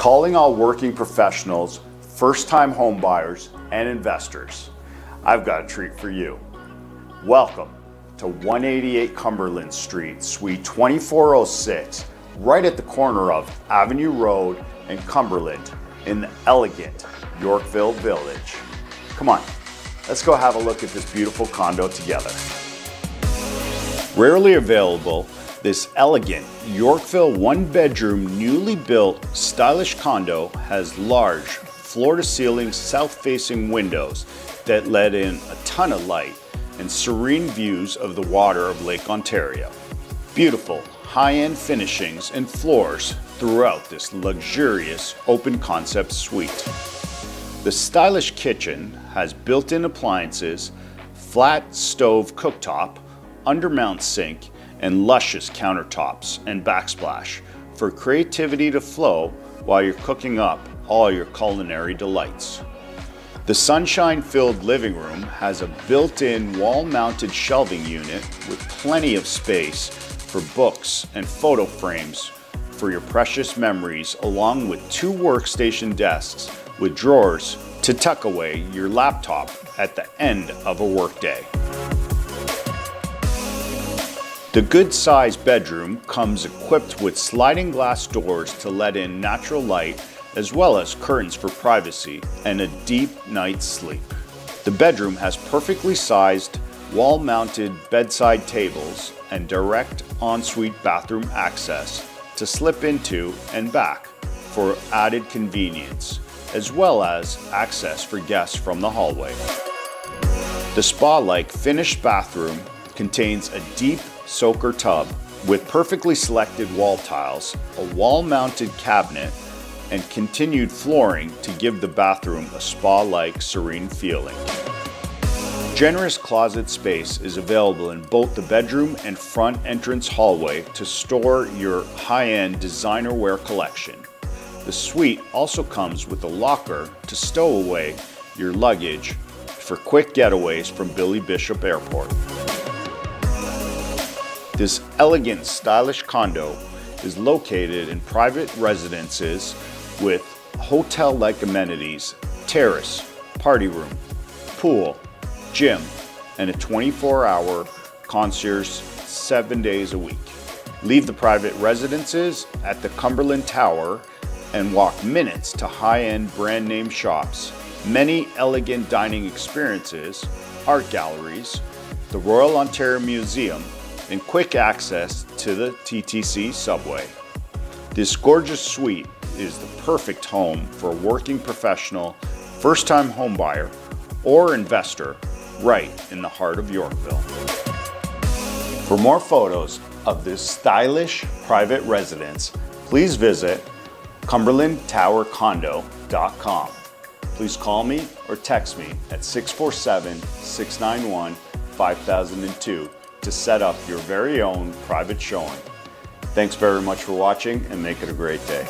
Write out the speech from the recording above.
Calling all working professionals, first-time home buyers, and investors, I've got a treat for you. Welcome to 188 Cumberland Street, Suite 2406, right at the corner of Avenue Road and Cumberland in the elegant Yorkville Village. Come on, let's go have a look at this beautiful condo together. Rarely available, this elegant Yorkville one-bedroom, newly built, stylish condo has large, floor-to-ceiling, south-facing windows that let in a ton of light and serene views of the water of Lake Ontario. Beautiful, high-end finishings and floors throughout this luxurious, open-concept suite. The stylish kitchen has built-in appliances, flat stove cooktop, undermount sink, and luscious countertops and backsplash for creativity to flow while you're cooking up all your culinary delights. The sunshine-filled living room has a built-in wall-mounted shelving unit with plenty of space for books and photo frames for your precious memories, along with 2 workstation desks with drawers to tuck away your laptop at the end of a workday. The good-sized bedroom comes equipped with sliding glass doors to let in natural light, as well as curtains for privacy and a deep night's sleep. The bedroom has perfectly sized wall-mounted bedside tables and direct ensuite bathroom access to slip into and back for added convenience, as well as access for guests from the hallway. The spa-like finished bathroom contains a deep soaker tub with perfectly selected wall tiles, a wall-mounted cabinet, and continued flooring to give the bathroom a spa-like serene feeling. Generous closet space is available in both the bedroom and front entrance hallway to store your high-end designer wear collection. The suite also comes with a locker to stow away your luggage for quick getaways from Billy Bishop Airport. This elegant, stylish condo is located in private residences with hotel-like amenities, terrace, party room, pool, gym, and a 24-hour concierge 7 days a week. Leave the private residences at the Cumberland Tower and walk minutes to high-end brand-name shops, many elegant dining experiences, art galleries, the Royal Ontario Museum, and quick access to the TTC subway. This gorgeous suite is the perfect home for a working professional, first-time homebuyer, or investor right in the heart of Yorkville. For more photos of this stylish private residence, please visit cumberlandtowercondo.com. Please call me or text me at 647-691-5002 to set up your very own private showing. Thanks very much for watching, and make it a great day.